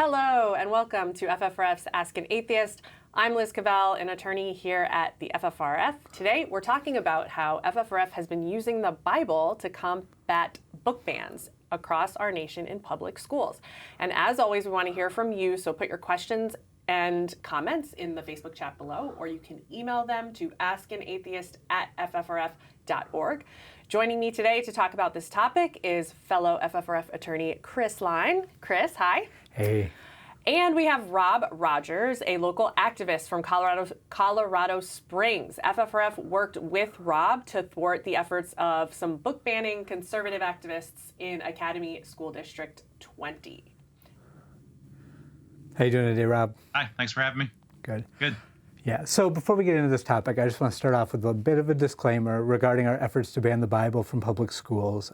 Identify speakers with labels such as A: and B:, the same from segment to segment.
A: Hello and welcome to FFRF's Ask an Atheist. I'm Liz Cavell, an attorney here at the FFRF. Today we're talking about how FFRF has been using the Bible to combat book bans across our nation in public schools. And as always, we want to hear from you, so put your questions and comments in the Facebook chat below, or you can email them to askanatheist@ffrf.org. Joining me today to talk about this topic is fellow FFRF attorney Chris Line. Chris, hi.
B: Hey.
A: And we have Rob Rogers, a local activist from Colorado Springs. FFRF worked with Rob to thwart the efforts of some book banning conservative activists in Academy School District 20.
B: How you doing today, Rob?
C: Hi, thanks for having me.
B: Good.
C: Good.
B: Yeah, so before we get into this topic, I just want to start off with a bit of a disclaimer regarding our efforts to ban the Bible from public schools.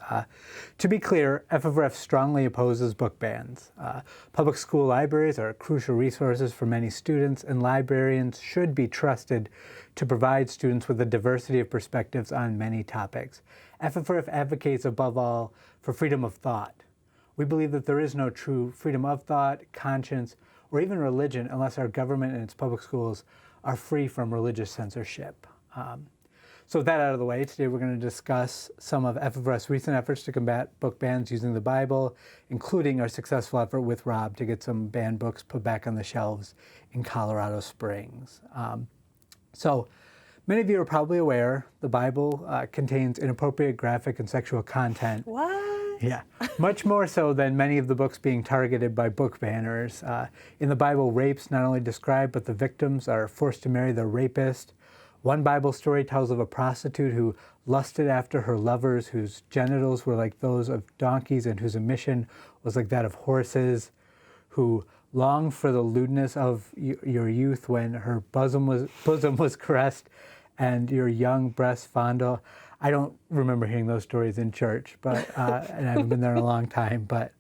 B: To be clear, FFRF strongly opposes book bans. Public school libraries are crucial resources for many students, and librarians should be trusted to provide students with a diversity of perspectives on many topics. FFRF advocates, above all, for freedom of thought. We believe that there is no true freedom of thought, conscience, or even religion unless our government and its public schools are free from religious censorship. So with that out of the way, today we're going to discuss some of FFRF's recent efforts to combat book bans using the Bible, including our successful effort with Rob to get some banned books put back on the shelves in Colorado Springs. So many of you are probably aware the Bible contains inappropriate graphic and sexual content.
A: What?
B: Yeah, much more so than many of the books being targeted by book banners. In the Bible, rape's not only described, but the victims are forced to marry their rapist. One Bible story tells of a prostitute who lusted after her lovers, whose genitals were like those of donkeys and whose emission was like that of horses, who longed for the lewdness of your youth when her bosom was caressed and your young breasts fondled. I don't remember hearing those stories in church, but and I haven't been there in a long time. But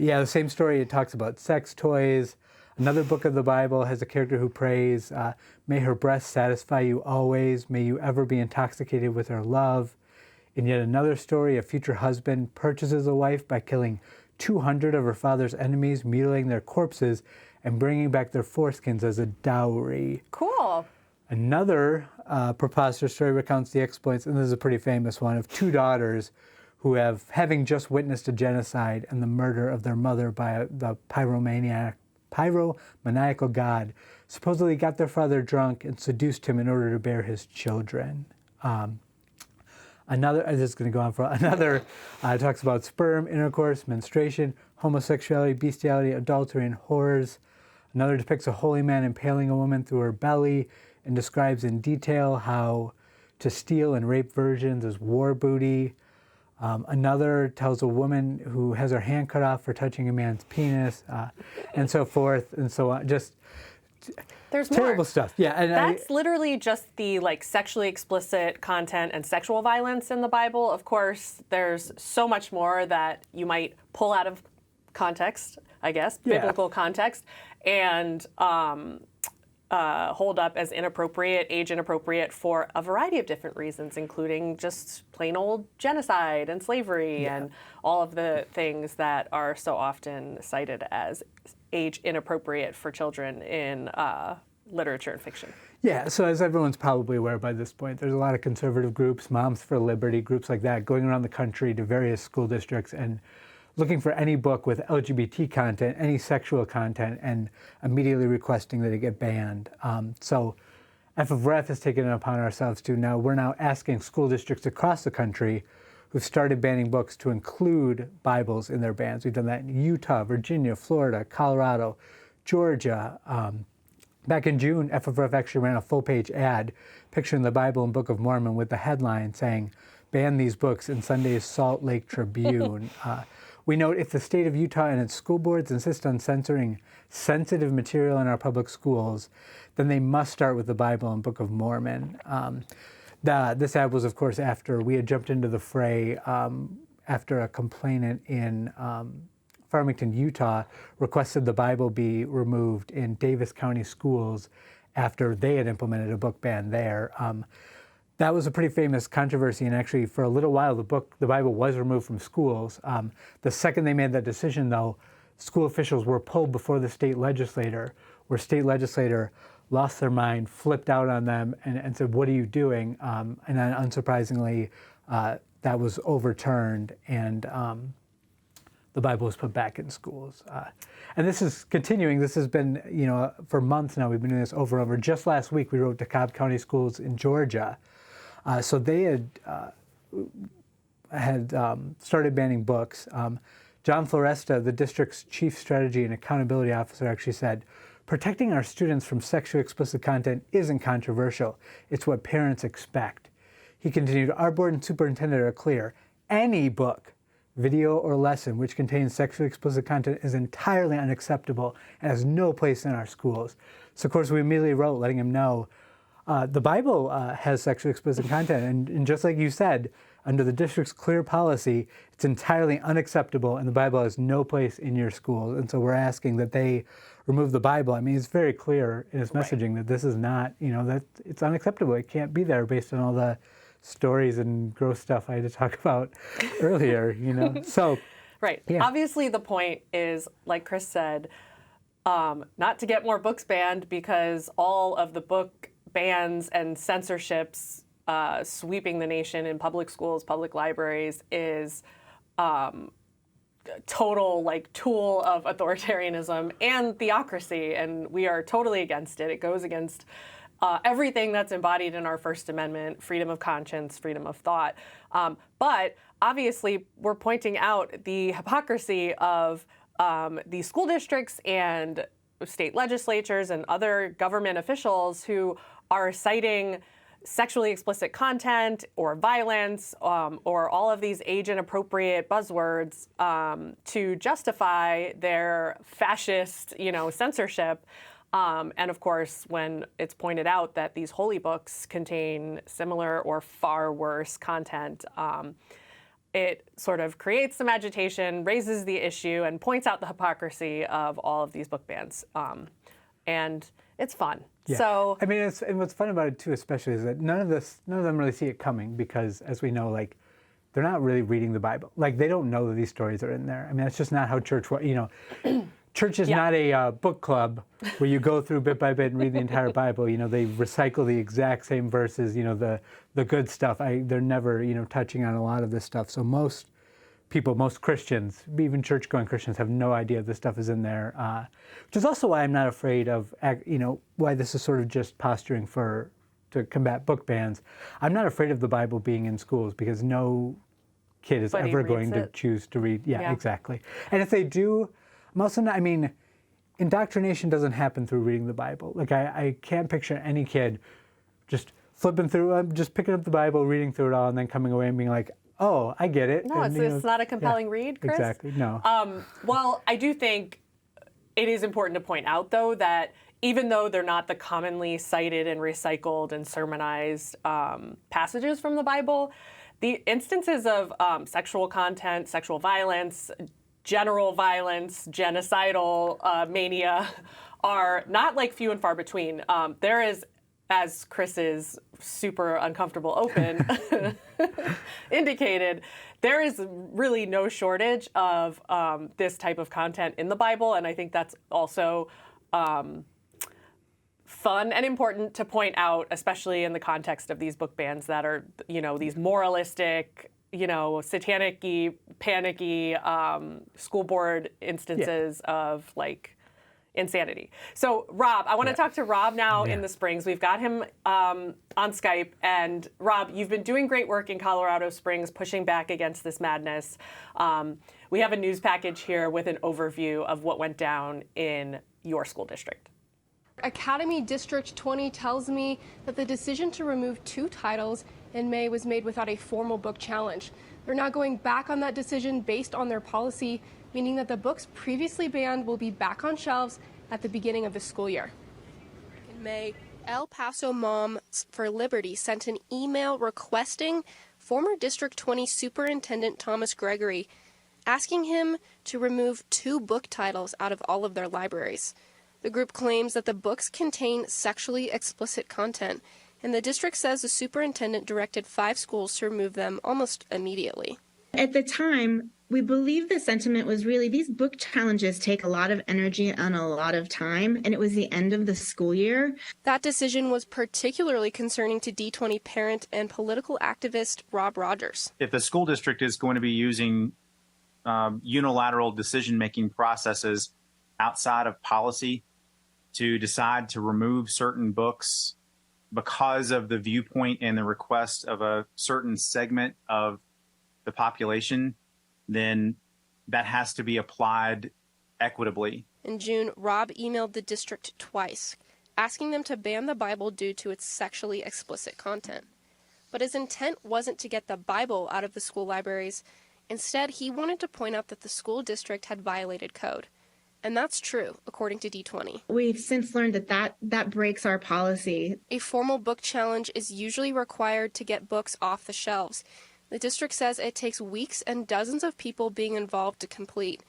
B: yeah, the same story, it talks about sex toys. Another book of the Bible has a character who prays, may her breasts satisfy you always, may you ever be intoxicated with her love. In yet another story, a future husband purchases a wife by killing 200 of her father's enemies, mutilating their corpses, and bringing back their foreskins as a dowry.
A: Cool.
B: Another preposterous story recounts the exploits, and this is a pretty famous one, of two daughters who having just witnessed a genocide and the murder of their mother by the pyromaniacal god, supposedly got their father drunk and seduced him in order to bear his children. Another, this is going to go on for another, talks about sperm, intercourse, menstruation, homosexuality, bestiality, adultery, and whores. Another depicts a holy man impaling a woman through her belly and describes in detail how to steal and rape virgins is war booty. Another tells a woman who has her hand cut off for touching a man's penis, and so forth and so on. Just
A: There's
B: terrible
A: more
B: stuff. Yeah, and
A: that's literally just the sexually explicit content and sexual violence in the Bible. Of course, there's so much more that you might pull out of context, I guess, biblical context, and hold up as inappropriate, age inappropriate for a variety of different reasons, including just plain old genocide and slavery and all of the things that are so often cited as age inappropriate for children in literature and fiction.
B: Yeah, so as everyone's probably aware by this point, there's a lot of conservative groups, Moms for Liberty, groups like that, going around the country to various school districts and looking for any book with LGBT content, any sexual content, and immediately requesting that it get banned. So FFRF has taken it upon ourselves to we're now asking school districts across the country who've started banning books to include Bibles in their bans. We've done that in Utah, Virginia, Florida, Colorado, Georgia. Back in June, FFRF actually ran a full-page ad picturing the Bible and Book of Mormon with the headline saying, "Ban these books in Sunday's Salt Lake Tribune." We note if the state of Utah and its school boards insist on censoring sensitive material in our public schools, then they must start with the Bible and Book of Mormon. This ad was, of course, after we had jumped into the fray after a complainant in Farmington, Utah, requested the Bible be removed in Davis County schools after they had implemented a book ban there. That was a pretty famous controversy, and actually for a little while the Bible was removed from schools. The second they made that decision, though, school officials were pulled before the state legislator, where state legislator lost their mind, flipped out on them, and said, "What are you doing?" And then, unsurprisingly, that was overturned, and the Bible was put back in schools. And this is continuing. This has been, for months now. We've been doing this over and over. Just last week, we wrote to Cobb County schools in Georgia. So they had started banning books. John Floresta, the district's chief strategy and accountability officer, actually said, "Protecting our students from sexually explicit content isn't controversial. It's what parents expect." He continued, "Our board and superintendent are clear. Any book, video, or lesson which contains sexually explicit content is entirely unacceptable and has no place in our schools." So, of course, we immediately wrote letting him know the Bible has sexually explicit content. And just like you said, under the district's clear policy, it's entirely unacceptable, and the Bible has no place in your schools. And so we're asking that they remove the Bible. I mean, it's very clear in its messaging that this is not, that it's unacceptable. It can't be there based on all the stories and gross stuff I had to talk about earlier, So,
A: right.
B: Yeah.
A: Obviously, the point is, like Chris said, not to get more books banned, because all of the book bans and censorships sweeping the nation in public schools, public libraries is total tool of authoritarianism and theocracy, and we are totally against it. It goes against everything that's embodied in our First Amendment: freedom of conscience, freedom of thought. But obviously, we're pointing out the hypocrisy of the school districts and state legislatures and other government officials who are citing sexually explicit content or violence or all of these age-inappropriate buzzwords to justify their fascist, censorship. And of course, when it's pointed out that these holy books contain similar or far worse content, it sort of creates some agitation, raises the issue, and points out the hypocrisy of all of these book bans. And it's fun.
B: Yeah.
A: So
B: I mean, and what's fun about it too, especially, is that none of them really see it coming, because, as we know, they're not really reading the Bible. They don't know that these stories are in there. I mean, that's just not how church works. Church is not a book club where you go through bit by bit and read the entire Bible. They recycle the exact same verses. The good stuff. They're never touching on a lot of this stuff. So most people, most Christians, even church-going Christians, have no idea this stuff is in there. Which is also why I'm not afraid of, why this is sort of just posturing to combat book bans. I'm not afraid of the Bible being in schools, because no kid is ever going to choose to read. Yeah, exactly. And if they do, I'm also not, indoctrination doesn't happen through reading the Bible. I can't picture any kid just flipping through, just picking up the Bible, reading through it all, and then coming away and being like, "Oh, I get it."
A: No,
B: and,
A: it's not a compelling read, Chris.
B: Exactly, no.
A: Well, I do think it is important to point out, though, that even though they're not the commonly cited and recycled and sermonized passages from the Bible, the instances of sexual content, sexual violence, general violence, genocidal mania are not few and far between. There is, as Chris's super uncomfortable open indicated, there is really no shortage of this type of content in the Bible, and I think that's also fun and important to point out, especially in the context of these book bans that are, these moralistic, satanic-y, panicky school board instances of insanity. So, Rob, I want to talk to Rob now in the Springs. We've got him on Skype. And Rob, you've been doing great work in Colorado Springs, pushing back against this madness. We have a news package here with an overview of what went down in your school district.
C: Academy District 20 tells me that the decision to remove 2 titles in May was made without a formal book challenge. They're now going back on that decision based on their policy, meaning that the books previously banned will be back on shelves at the beginning of the school year. In May, El Paso Moms for Liberty sent an email requesting former District 20 Superintendent Thomas Gregory, asking him to remove 2 book titles out of all of their libraries. The group claims that the books contain sexually explicit content, and the district says the superintendent directed 5 schools to remove them almost immediately.
D: At the time, we believe the sentiment was really these book challenges take a lot of energy and a lot of time, and it was the end of the school year.
C: That decision was particularly concerning to D20 parent and political activist Rob Rogers.
E: If the school district is going to be using unilateral decision-making processes outside of policy to decide to remove certain books because of the viewpoint and the request of a certain segment of the population, then that has to be applied equitably.
C: In June, Rob emailed the district twice, asking them to ban the Bible due to its sexually explicit content. But his intent wasn't to get the Bible out of the school libraries. Instead, he wanted to point out that the school district had violated code. And that's true, according to D20.
D: We've since learned that breaks our policy.
C: A formal book challenge is usually required to get books off the shelves. The district says it takes weeks and dozens of people being involved to complete.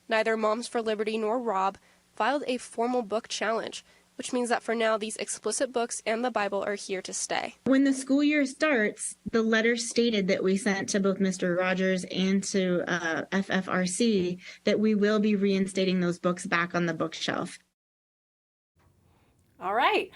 C: Neither Moms for Liberty nor Rob filed a formal book challenge, which means that for now these explicit books and the Bible are here to stay.
D: When the school year starts, the letter stated that we sent to both Mr. Rogers and to FFRC that we will be reinstating those books back on the bookshelf.
A: All right.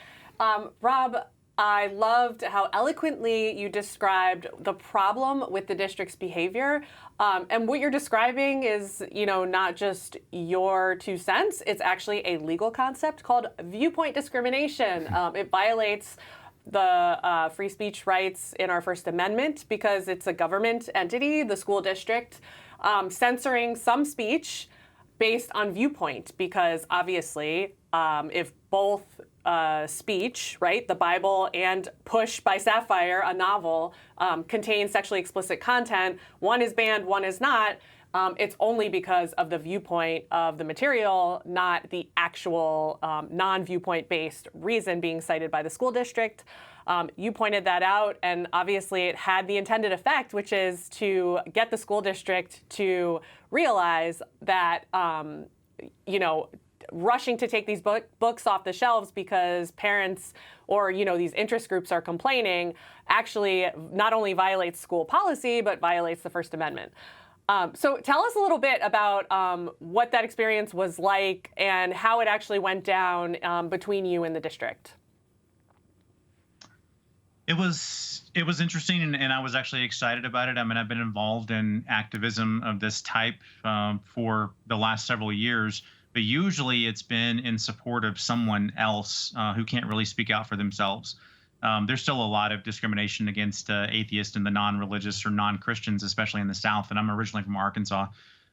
A: Rob, I loved how eloquently you described the problem with the district's behavior. And what you're describing is, not just your 2 cents. It's actually a legal concept called viewpoint discrimination. It violates the free speech rights in our First Amendment because it's a government entity, the school district, censoring some speech based on viewpoint. Because obviously, if both speech, right, the Bible and Push by Sapphire, a novel, contains sexually explicit content, one is banned, one is not, it's only because of the viewpoint of the material, not the actual non-viewpoint based reason being cited by the school district. You pointed that out, and obviously it had the intended effect, which is to get the school district to realize that, rushing to take these books off the shelves because parents or, these interest groups are complaining actually not only violates school policy, but violates the First Amendment. So tell us a little bit about what that experience was like and how it actually went down between you and the district.
E: It was interesting, and I was actually excited about it. I mean, I've been involved in activism of this type for the last several years, but usually it's been in support of someone else who can't really speak out for themselves. There's still a lot of discrimination against atheists and the non-religious or non-Christians, especially in the South, and I'm originally from Arkansas.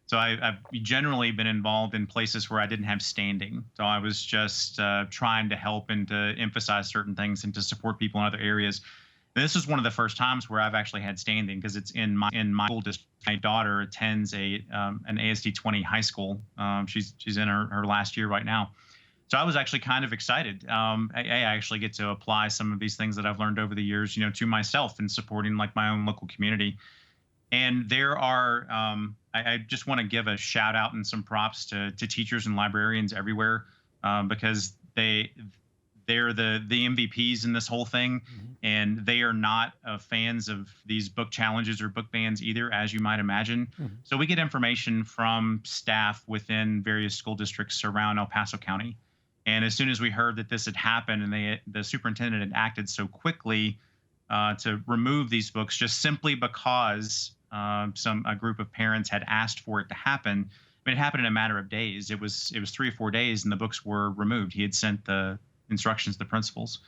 E: So I've generally been involved in places where I didn't have standing. So I was just trying to help and to emphasize certain things and to support people in other areas. And this is one of the first times where I've actually had standing because it's in my school district. My daughter attends an ASD 20 high school. She's in her last year right now. So I was actually kind of excited. I actually get to apply some of these things that I've learned over the years, to myself and supporting like my own local community. And there are, I just want to give a shout out and some props to teachers and librarians everywhere because they're the MVPs in this whole thing, and they are not fans of these book challenges or book bans either, as you might imagine. So we get information from staff within various school districts around El Paso County. And as soon as we heard that this had happened and the superintendent had acted so quickly to remove these books just simply because a group of parents had asked for it to happen. I mean, it happened in a matter of days. It was 3 or 4 days, and the books were removed. He had sent the instructions to the principals.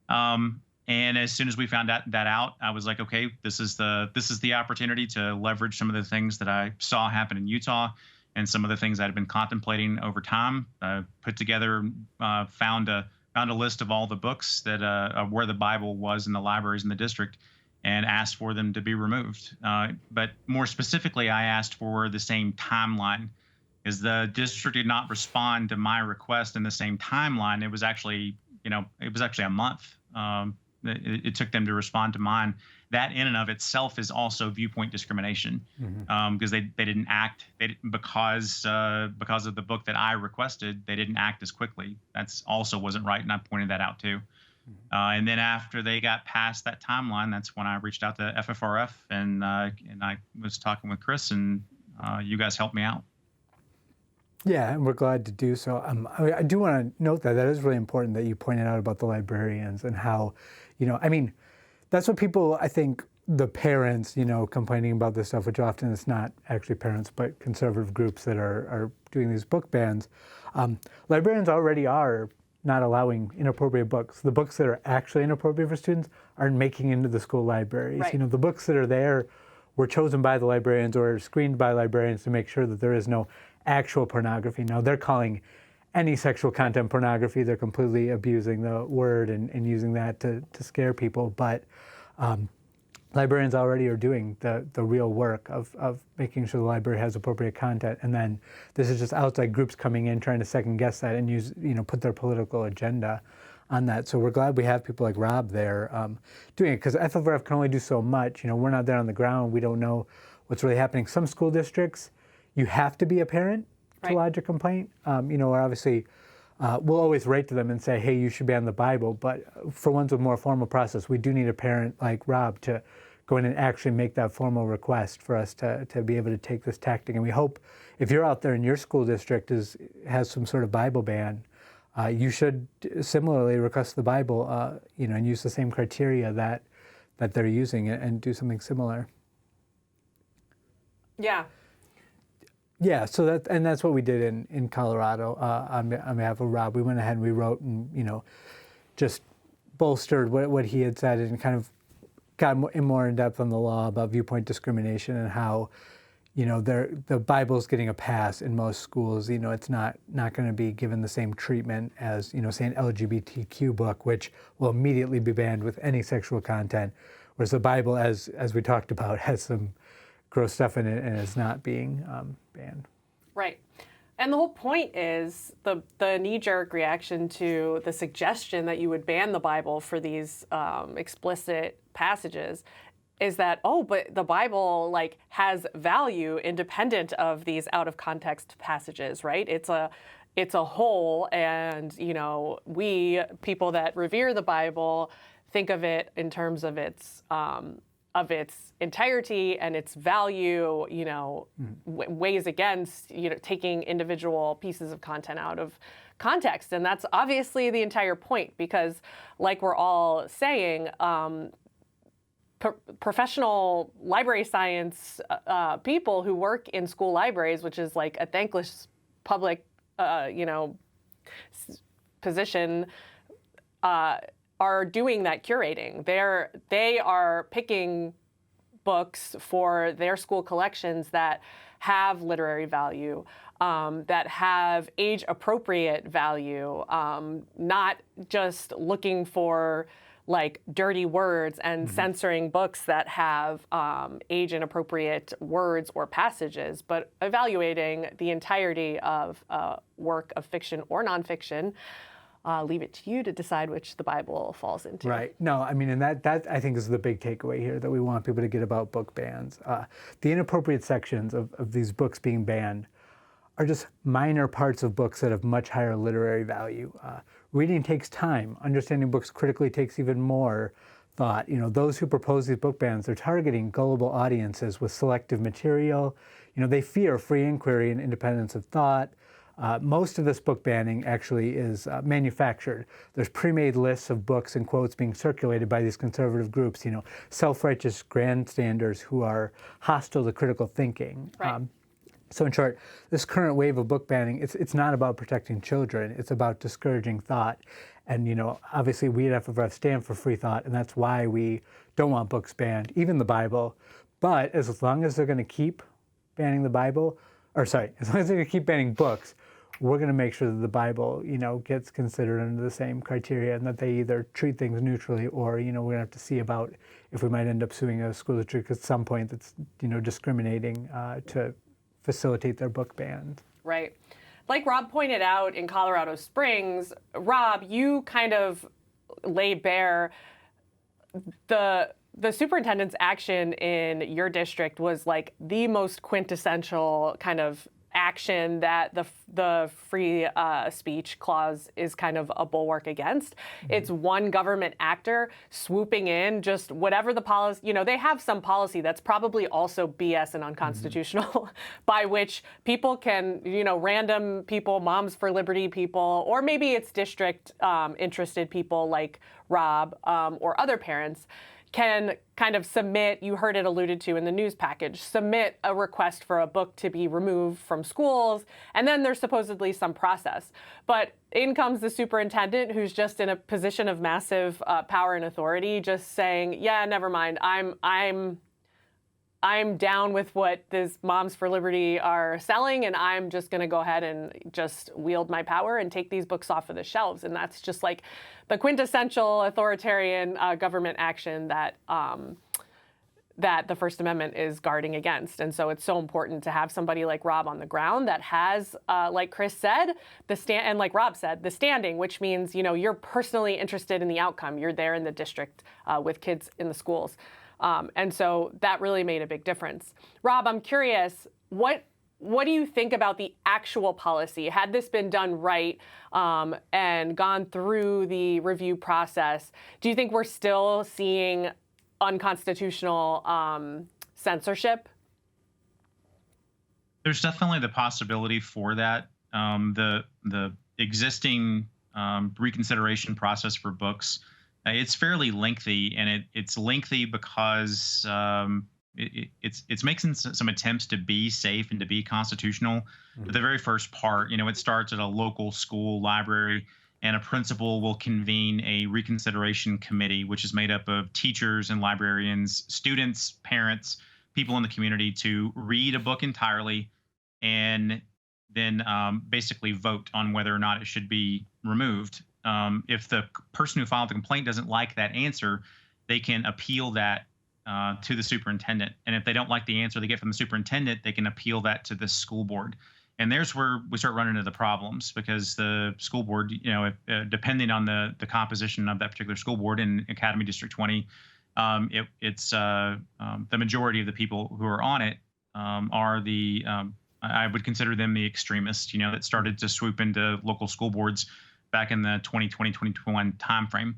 E: And as soon as we found that out, I was like, okay, this is the opportunity to leverage some of the things that I saw happen in Utah and some of the things I'd been contemplating over time. Put together, found a list of all the books that of where the Bible was in the libraries in the district, and asked for them to be removed. But more specifically, I asked for the same timeline, because the district did not respond to my request in the same timeline. It was actually, a month. It took them to respond to mine. That in and of itself is also viewpoint discrimination, because they didn't act. Because of the book that I requested, they didn't act as quickly. That's also wasn't right, and I pointed that out too. And then after they got past that timeline, that's when I reached out to FFRF, and I was talking with Chris, and you guys helped me out.
B: Yeah, and we're glad to do so. I do want to note that is really important that you pointed out about the librarians and how, that's what people, I think, the parents, complaining about this stuff, which often it's not actually parents, but conservative groups that are doing these book bans. Librarians already are not allowing inappropriate books. The books that are actually inappropriate for students aren't making into the school libraries.
A: Right.
B: The books that are there were chosen by the librarians or screened by librarians to make sure that there is no actual pornography. Now, they're calling any sexual content pornography. They're completely abusing the word and using that to scare people. But librarians already are doing the real work of making sure the library has appropriate content. And then this is just outside groups coming in trying to second guess that and use, put their political agenda on that. So we're glad we have people like Rob there doing it, because FFRF can only do so much. We're not there on the ground. We don't know what's really happening. Some school districts, you have to be a parent to lodge a complaint. Or obviously, we'll always write to them and say, hey, you should ban the Bible. But for ones with more formal process, we do need a parent like Rob to go in and actually make that formal request for us to be able to take this tactic. And we hope if you're out there and your school district has some sort of Bible ban, you should similarly request the Bible, and use the same criteria that they're using and do something similar.
A: Yeah.
B: Yeah, so that's what we did in Colorado on behalf of Rob. We went ahead and we wrote and just bolstered what he had said and kind of got more in depth on the law about viewpoint discrimination and how the Bible's getting a pass in most schools. It's not going to be given the same treatment as say an LGBTQ book, which will immediately be banned with any sexual content, whereas the Bible, as we talked about, has some gross stuff in it and is not being banned.
A: Right. And the whole point is the knee-jerk reaction to the suggestion that you would ban the Bible for these explicit passages is that, but the Bible has value independent of these out-of-context passages, right? It's a whole, and we people that revere the Bible think of it in terms of its entirety and its value, weighs against, taking individual pieces of content out of context. And that's obviously the entire point, because like we're all saying, professional library science people who work in school libraries, which is like a thankless public, position, are doing that curating. They are picking books for their school collections that have literary value, that have age-appropriate value, not just looking for dirty words and censoring books that have age-inappropriate words or passages, but evaluating the entirety of a work of fiction or nonfiction. Leave it to you to decide which the Bible falls into.
B: Right. No, and that I think is the big takeaway here that we want people to get about book bans. The inappropriate sections of these books being banned are just minor parts of books that have much higher literary value. Reading takes time. Understanding books critically takes even more thought. Those who propose these book bans, they're targeting gullible audiences with selective material. They fear free inquiry and independence of thought. Most of this book banning actually is manufactured. There's pre-made lists of books and quotes being circulated by these conservative groups, self-righteous grandstanders who are hostile to critical thinking.
A: Right.
B: So in short, this current wave of book banning, it's not about protecting children, it's about discouraging thought. And obviously we at FFRF stand for free thought, and that's why we don't want books banned, even the Bible. But as long as they're going to keep banning the Bible, as long as they're going to keep banning books, we're going to make sure that the Bible, gets considered under the same criteria, and that they either treat things neutrally, or, we're going to have to see about if we might end up suing a school district at some point that's, discriminating to facilitate their book bans.
A: Right. Like Rob pointed out in Colorado Springs, Rob, you kind of lay bare the superintendent's action in your district was the most quintessential kind of action that the free speech clause is kind of a bulwark against. It's one government actor swooping in, just whatever the policy, you know, they have some policy that's probably also BS and unconstitutional by which people can, you know, random people, Moms for Liberty people, or maybe it's district interested people like Rob or other parents can kind of submit, you heard it alluded to in the news package, submit a request for a book to be removed from schools, and then there's supposedly some process. But in comes the superintendent, who's just in a position of massive power and authority, just saying, yeah, never mind, I'm down with what this Moms for Liberty are selling, and I'm just going to go ahead and just wield my power and take these books off of the shelves. And that's just like the quintessential authoritarian government action that that the First Amendment is guarding against. And so it's so important to have somebody like Rob on the ground that has, like Chris said, and like Rob said, the standing, which means, you know, you're personally interested in the outcome. You're there in the district with kids in the schools. And so that really made a big difference. Rob, I'm curious, what do you think about the actual policy? Had this been done right and gone through the review process, do you think we're still seeing unconstitutional censorship?
E: There's definitely the possibility for that. The existing reconsideration process for books, it's fairly lengthy, and it's lengthy because it's making some attempts to be safe and to be constitutional. But the very first part, you know, it starts at a local school library, and a principal will convene a reconsideration committee, which is made up of teachers and librarians, students, parents, people in the community, to read a book entirely and then basically vote on whether or not it should be removed. If the person who filed the complaint doesn't like that answer, they can appeal that to the superintendent. And if they don't like the answer they get from the superintendent, they can appeal that to the school board. And there's where we start running into the problems, because the school board, you know, depending on the composition of that particular school board in Academy District 20, it's the majority of the people who are on it are the I would consider them the extremists, you know, that started to swoop into local school boards back in the 2020-2021 timeframe.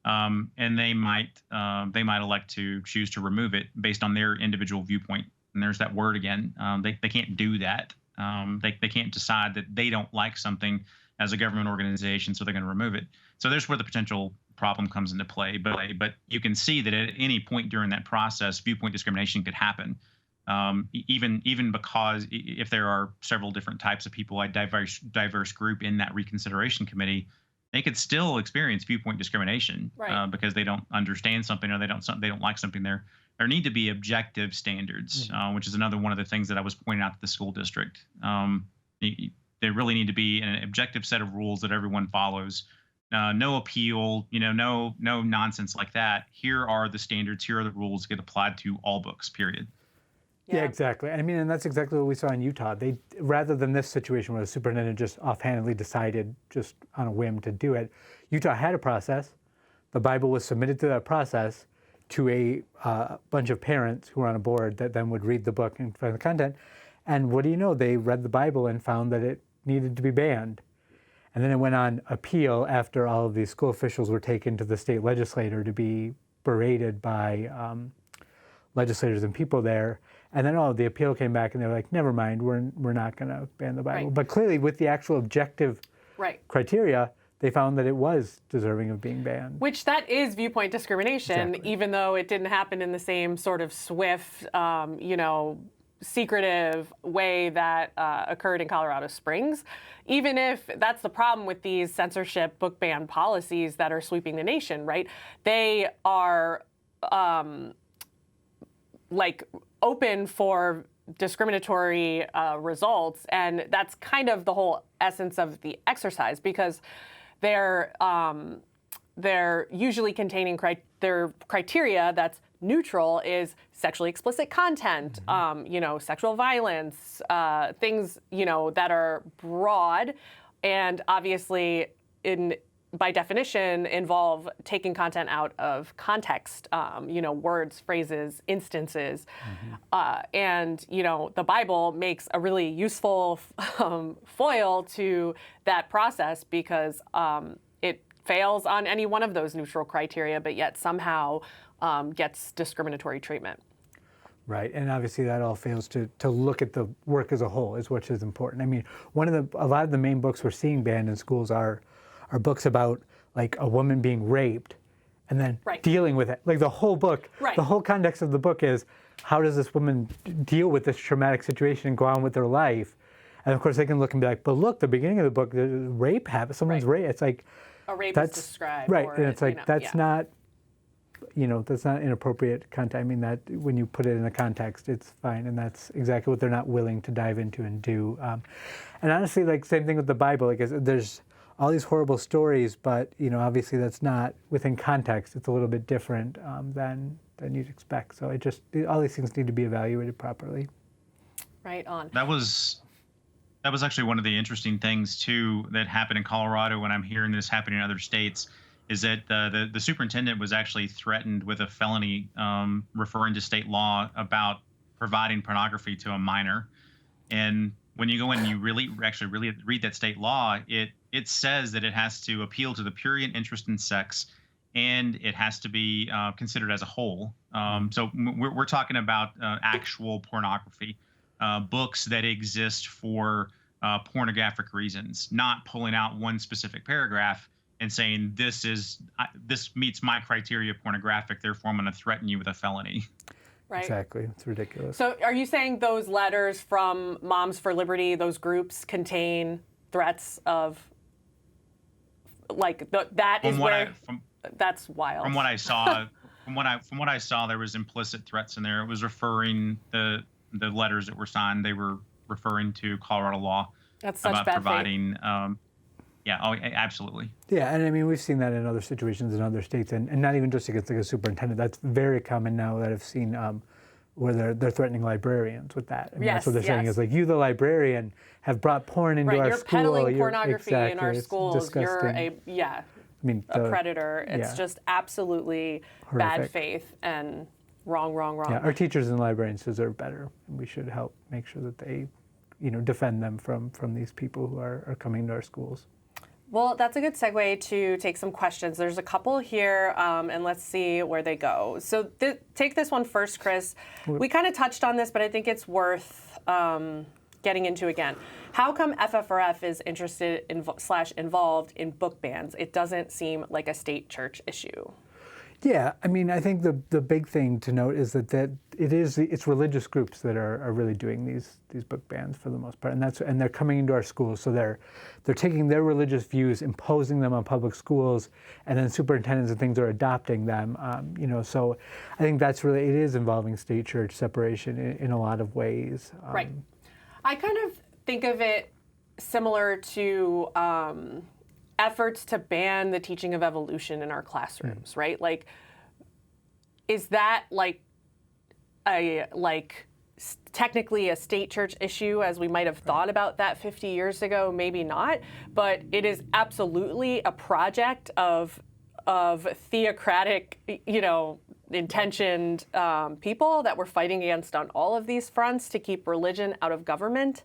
E: And they might elect to choose to remove it based on their individual viewpoint. And there's that word again. They can't do that. They can't decide that they don't like something as a government organization, so they're going to remove it. So there's where the potential problem comes into play. But you can see that at any point during that process, viewpoint discrimination could happen. Even because if there are several different types of people, a diverse group in that reconsideration committee, they could still experience viewpoint discrimination, right? Because they don't understand something, or they don't like something. There need to be objective standards, which is another one of the things that I was pointing out to the school district. There really need to be an objective set of rules that everyone follows. No appeal, you know, no nonsense like that. Here are the standards. Here are the rules that get applied to all books, period.
B: Yeah, exactly. I mean, and that's exactly what we saw in Utah. They, rather than this situation where the superintendent just offhandedly decided just on a whim to do it, Utah had a process. The Bible was submitted to that process to a bunch of parents who were on a board that then would read the book and find the content. And what do you know? They read the Bible and found that it needed to be banned. And then it went on appeal after all of these school officials were taken to the state legislature to be berated by legislators and people there. And then the appeal came back and they were like, never mind, we're not going to ban the Bible. Right. But clearly with the actual objective criteria, they found that it was deserving of being banned.
A: Which that is viewpoint discrimination, even though it didn't happen in the same sort of swift, secretive way that occurred in Colorado Springs. Even if that's the problem with these censorship book ban policies that are sweeping the nation, right? They are open for discriminatory results, and that's kind of the whole essence of the exercise, because they're usually containing their criteria that's neutral is sexually explicit content, sexual violence, things that are broad, and obviously in by definition, involve taking content out of context, words, phrases, instances. And, the Bible makes a really useful foil to that process because it fails on any one of those neutral criteria, but yet somehow gets discriminatory treatment.
B: Right, and obviously that all fails to look at the work as a whole, which is important. I mean, a lot of the main books we're seeing banned in schools are books about like a woman being raped and then dealing with it. Like the whole book, the whole context of the book is how does this woman deal with this traumatic situation and go on with their life? And of course they can look and be like, but look, the beginning of the book, the rape happens, someone's raped. It's like,
A: a rape is described.
B: Right,
A: or,
B: and it's like, that's not, that's not inappropriate content. I mean, that when you put it in a context, it's fine, and that's exactly what they're not willing to dive into and do. And honestly, like same thing with the Bible. Like there's all these horrible stories, but obviously that's not within context. It's a little bit different than you'd expect. So all these things need to be evaluated properly.
A: Right on.
E: That was actually one of the interesting things too that happened in Colorado. When I'm hearing this happening in other states, is that the superintendent was actually threatened with a felony referring to state law about providing pornography to a minor. And when you go in and you really read that state law, it says that it has to appeal to the prurient interest in sex, and it has to be considered as a whole. So we're talking about actual pornography, books that exist for pornographic reasons, not pulling out one specific paragraph and saying this meets my criteria of pornographic, therefore I'm going to threaten you with a felony.
A: Right.
B: Exactly. It's ridiculous.
A: So are you saying those letters from Moms for Liberty, those groups, contain threats of, like, that is where, that's wild.
E: From what I saw, from what I saw, there was implicit threats in there. It was referring, the letters that were signed, they were referring to Colorado law
A: That's such
E: about
A: bad
E: providing, absolutely.
B: Yeah, and I mean, we've seen that in other situations in other states, and not even just against like a superintendent. That's very common now that I've seen where they're threatening librarians with that. I mean, that's what they're saying is like, you, the librarian, have brought porn into our
A: you're
B: school.
A: Peddling pornography in our schools.
B: Disgusting.
A: You're a predator. It's just absolutely
B: horrific.
A: Bad faith and wrong.
B: Yeah, our teachers and librarians deserve better, and we should help make sure that they, defend them from these people who are coming to our schools.
A: Well, that's a good segue to take some questions. There's a couple here, and let's see where they go. So take this one first, Chris. We kind of touched on this, but I think it's worth getting into again. How come FFRF is interested in / involved in book bans? It doesn't seem like a state church issue.
B: Yeah, I mean, I think the big thing to note is that it's religious groups that are really doing these book bans for the most part, and they're coming into our schools, so they're taking their religious views, imposing them on public schools, and then superintendents and things are adopting them. So I think it is involving state church separation in a lot of ways.
A: Right. I kind of think of it similar to efforts to ban the teaching of evolution in our classrooms, right? Like, is that technically a state church issue as we might have thought about that 50 years ago? Maybe not, but it is absolutely a project of theocratic, intentioned people that we're fighting against on all of these fronts to keep religion out of government.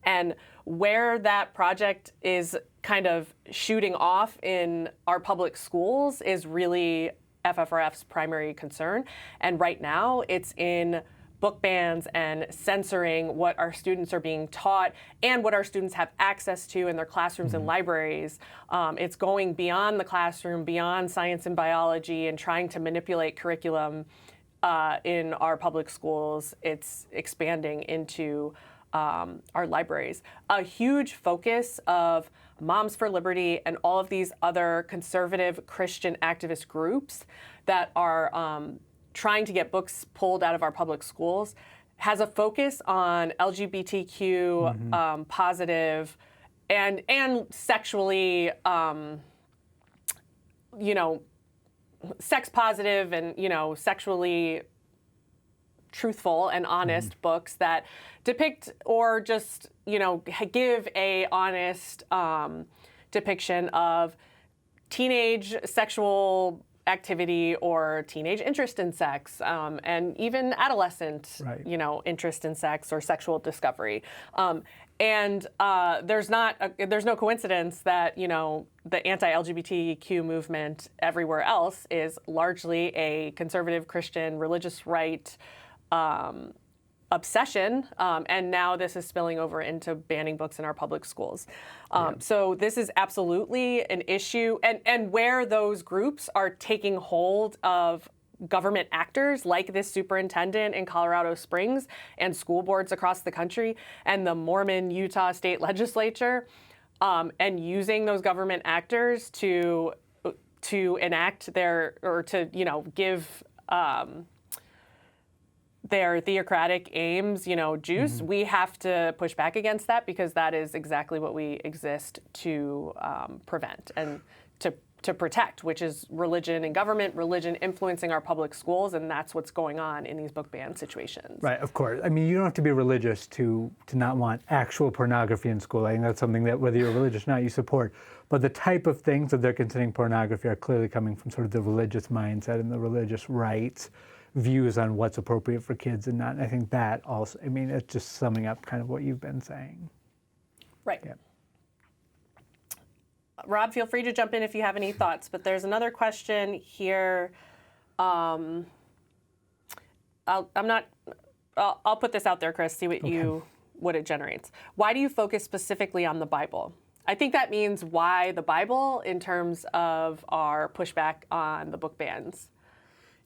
A: And where that project is kind of shooting off in our public schools is really FFRF's primary concern. And right now it's in book bans and censoring what our students are being taught and what our students have access to in their classrooms and libraries. It's going beyond the classroom, beyond science and biology, and trying to manipulate curriculum in our public schools. It's expanding into our libraries. A huge focus of Moms for Liberty and all of these other conservative Christian activist groups that are trying to get books pulled out of our public schools has a focus on LGBTQ positive and sexually, sex positive and, sexually truthful and honest books that depict or just, give a honest depiction of teenage sexual activity or teenage interest in sex, and even adolescent, interest in sex or sexual discovery. And there's no coincidence that, the anti-LGBTQ movement everywhere else is largely a conservative Christian religious right obsession, and now this is spilling over into banning books in our public schools. So this is absolutely an issue, and where those groups are taking hold of government actors like this superintendent in Colorado Springs and school boards across the country and the Mormon Utah state legislature, and using those government actors to enact their, or to, give their theocratic aims, juice. We have to push back against that, because that is exactly what we exist to prevent and to protect, which is religion and government, religion influencing our public schools, and that's what's going on in these book ban situations.
B: Right, of course. I mean, you don't have to be religious to not want actual pornography in school. I think that's something that, whether you're religious or not, you support. But the type of things that they're considering pornography are clearly coming from sort of the religious mindset and the religious rights views on what's appropriate for kids and not. And I think that also, I mean, it's just summing up kind of what you've been saying.
A: Right.
B: Yeah.
A: Rob, feel free to jump in if you have any thoughts, but there's another question here. I'll put this out there, Chris, see what it generates. Why do you focus specifically on the Bible? I think that means why the Bible in terms of our pushback on the book bans.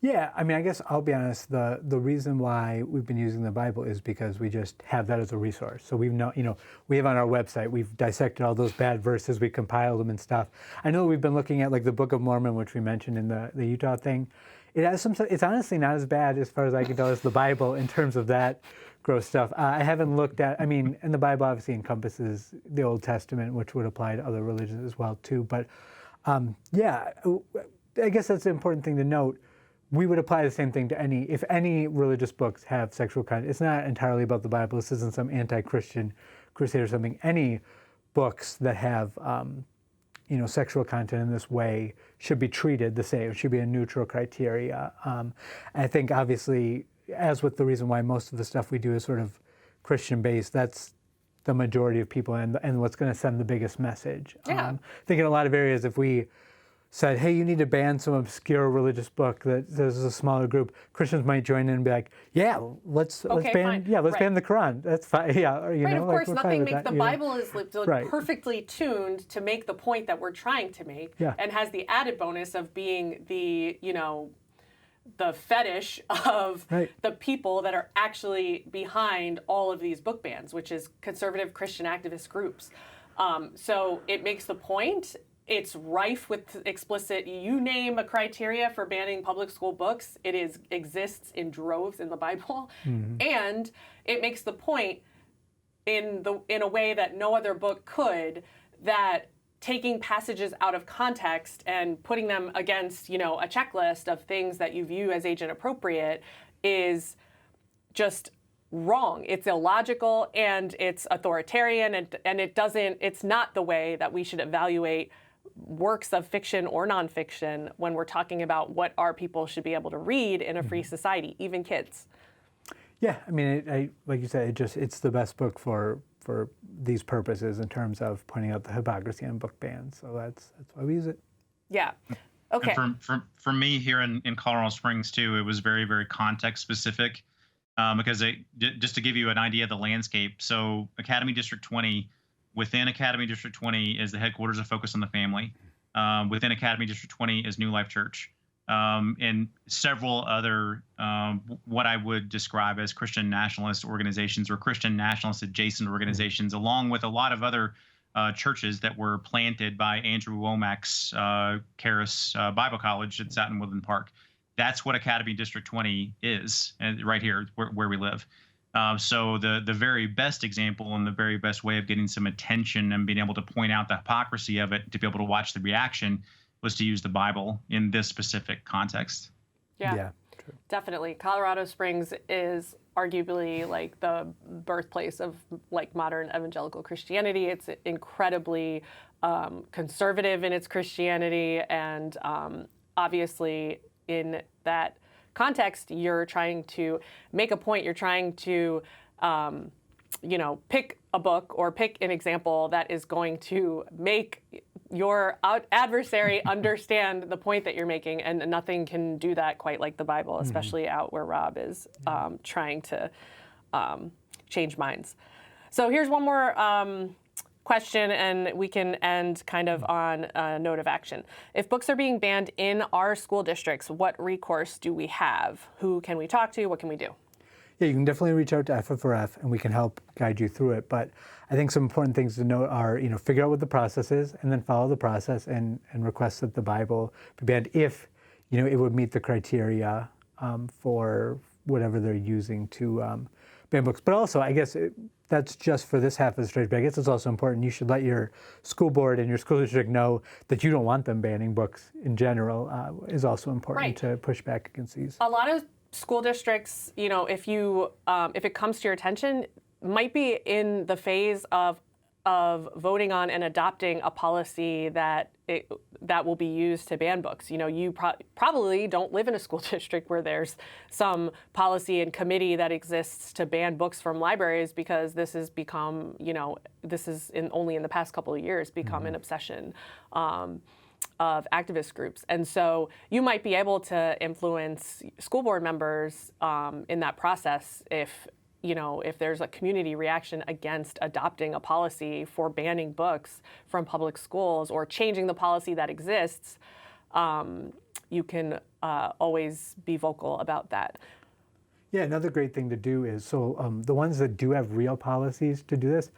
B: Yeah, I mean, I guess I'll be honest, the reason why we've been using the Bible is because we just have that as a resource. So we have on our website, we've dissected all those bad verses, we compiled them and stuff. I know we've been looking at like the Book of Mormon, which we mentioned in the Utah thing. It has it's honestly not as bad as far as I can tell as the Bible in terms of that gross stuff. I haven't looked at, and the Bible obviously encompasses the Old Testament, which would apply to other religions as well too. But yeah, I guess that's the important thing to note. We would apply the same thing to if any religious books have sexual content. It's not entirely about the Bible. This isn't some anti-Christian crusade or something. Any books that have, sexual content in this way should be treated the same. It should be a neutral criteria. I think obviously, as with the reason why most of the stuff we do is sort of Christian-based, that's the majority of people and what's going to send the biggest message.
A: Yeah.
B: I think in a lot of areas, if we said, hey, you need to ban some obscure religious book that there's a smaller group, Christians might join in and be like, yeah, let's ban ban the Quran. That's fine. Yeah,
A: of course, nothing makes the Bible is
B: Right.
A: perfectly tuned to make the point that we're trying to make, and has the added bonus of being the the fetish of the people that are actually behind all of these book bans, which is conservative Christian activist groups. So it makes the point. It's rife with explicit, you name a criteria for banning public school books, it exists in droves in the Bible. Mm-hmm. And it makes the point in a way that no other book could, that taking passages out of context and putting them against, a checklist of things that you view as age inappropriate is just wrong. It's illogical and it's authoritarian, and it's not the way that we should evaluate works of fiction or nonfiction when we're talking about what our people should be able to read in a free society, even kids.
B: Yeah, I mean, like you said, it's the best book for these purposes in terms of pointing out the hypocrisy on book bans. So that's why we use it.
A: Yeah. Okay.
E: And for me here in Colorado Springs too, it was very, very context specific, because just to give you an idea of the landscape. So Academy District 20. Within Academy District 20 is the headquarters of Focus on the Family. Within Academy District 20 is New Life Church, and several other what I would describe as Christian nationalist organizations or Christian nationalist adjacent organizations, along with a lot of other churches that were planted by Andrew Womack's Charis Bible College at Satin Woodland Park. That's what Academy District 20 is, and right here where we live. So the very best example and the very best way of getting some attention and being able to point out the hypocrisy of it, to be able to watch the reaction, was to use the Bible in this specific context.
A: Yeah, true. Definitely. Colorado Springs is arguably like the birthplace of like modern evangelical Christianity. It's incredibly conservative in its Christianity, and obviously in that context, you're trying to make a point. You're trying to pick a book or pick an example that is going to make your adversary understand the point that you're making, and nothing can do that quite like the Bible, especially out where Rob is trying to change minds. So here's one more question, and we can end kind of on a note of action. If books are being banned in our school districts, what recourse do we have? Who can we talk to? What can we do?
B: Yeah, you can definitely reach out to FFRF and we can help guide you through it. But I think some important things to note are, figure out what the process is and then follow the process and request that the Bible be banned if, it would meet the criteria for whatever they're using to ban books. But also, I guess that's just for this half of the story, but I guess it's also important. You should let your school board and your school district know that you don't want them banning books in general, is also important to push back against these.
A: A lot of school districts, if it comes to your attention, might be in the phase of voting on and adopting a policy that will be used to ban books. You probably don't live in a school district where there's some policy and committee that exists to ban books from libraries, because this has become, only in the past couple of years become an obsession of activist groups. And so you might be able to influence school board members in that process if there's a community reaction against adopting a policy for banning books from public schools or changing the policy that exists. You can always be vocal about that.
B: Yeah, another great thing to do is, the ones that do have real policies to do this,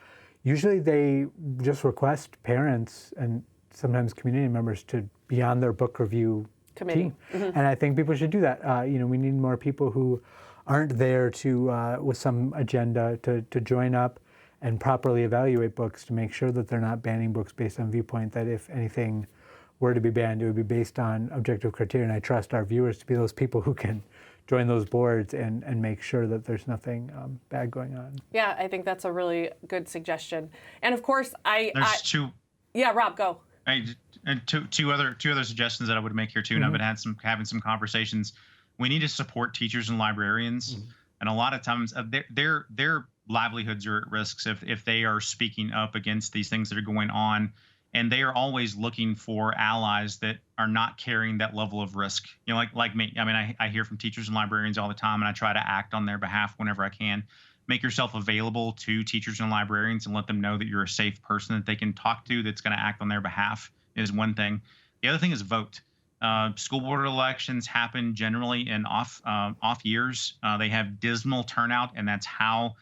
B: usually they just request parents and sometimes community members to be on their book review
A: committee.
B: Team. And I think people should do that. We need more people who aren't there to with some agenda to join up and properly evaluate books to make sure that they're not banning books based on viewpoint, that if anything were to be banned, it would be based on objective criteria. And I trust our viewers to be those people who can join those boards and make sure that there's nothing bad going on.
A: Yeah, I think that's a really good suggestion. And of course,
E: There's two.
A: Yeah, Rob, go.
E: Two other suggestions that I would make here too, and I've been having some conversations. We need to support teachers and librarians, and a lot of times their livelihoods are at risk if they are speaking up against these things that are going on, and they are always looking for allies that are not carrying that level of risk. Like me. I mean, I hear from teachers and librarians all the time, and I try to act on their behalf whenever I can. Make yourself available to teachers and librarians and let them know that you're a safe person that they can talk to that's going to act on their behalf is one thing. The other thing is vote. School board elections happen generally in off years. They have dismal turnout, and that's how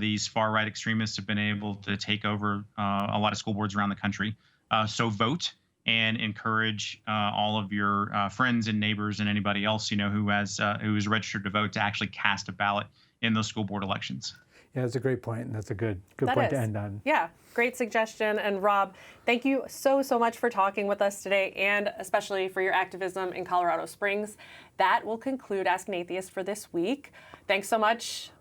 E: these far-right extremists have been able to take over a lot of school boards around the country. So vote and encourage all of your friends and neighbors and anybody else who is registered to vote to actually cast a ballot in those school board elections.
B: Yeah, that's a great point, and that's a good point to end on.
A: Yeah, great suggestion. And Rob, thank you so much for talking with us today, and especially for your activism in Colorado Springs. That will conclude Ask an Atheist for this week. Thanks so much,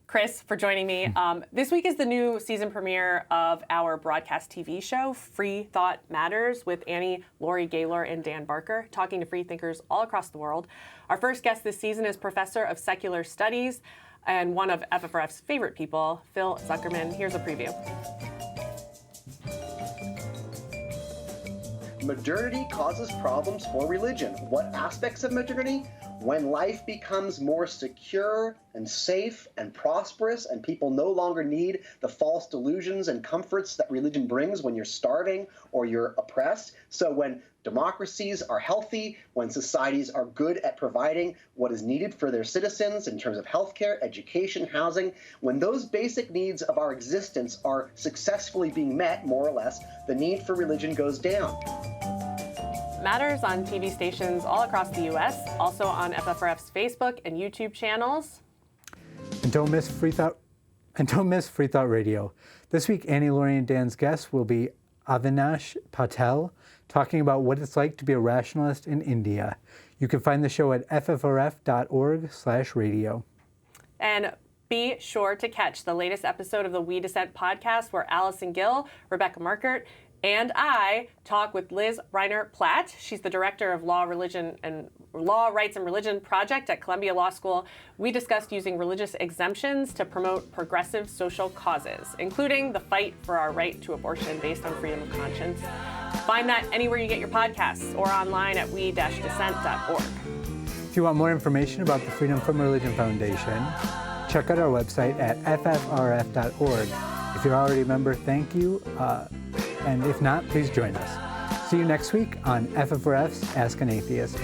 A: Chris, for joining me. This week is the new season premiere of our broadcast TV show, Free Thought Matters, with Annie, Lori Gaylor, and Dan Barker, talking to free thinkers all across the world. Our first guest this season is Professor of Secular Studies and one of FFRF's favorite people, Phil Zuckerman. Here's a preview.
F: Modernity causes problems for religion. What aspects of modernity? When life becomes more secure and safe and prosperous, and people no longer need the false delusions and comforts that religion brings when you're starving or you're oppressed. So when democracies are healthy, when societies are good at providing what is needed for their citizens in terms of healthcare, education, housing, when those basic needs of our existence are successfully being met, more or less, the need for religion goes down.
A: Matters on TV stations all across the U.S., also on FFRF's Facebook and YouTube channels.
B: And don't miss Free Thought Radio. This week, Annie, Lori, and Dan's guests will be Avinash Patel, talking about what it's like to be a rationalist in India. You can find the show at ffrf.org/radio.
A: And Be sure to catch the latest episode of the We Dissent podcast where Allison Gill, Rebecca Markert, and I talk with Liz Reiner Platt. She's the director of Law, Rights, and Religion Project at Columbia Law School. We discussed using religious exemptions to promote progressive social causes, including the fight for our right to abortion based on freedom of conscience. Find that anywhere you get your podcasts or online at we-dissent.org.
B: If you want more information about the Freedom from Religion Foundation, check out our website at ffrf.org. If you're already a member, thank you. And if not, please join us. See you next week on FFRF's Ask an Atheist.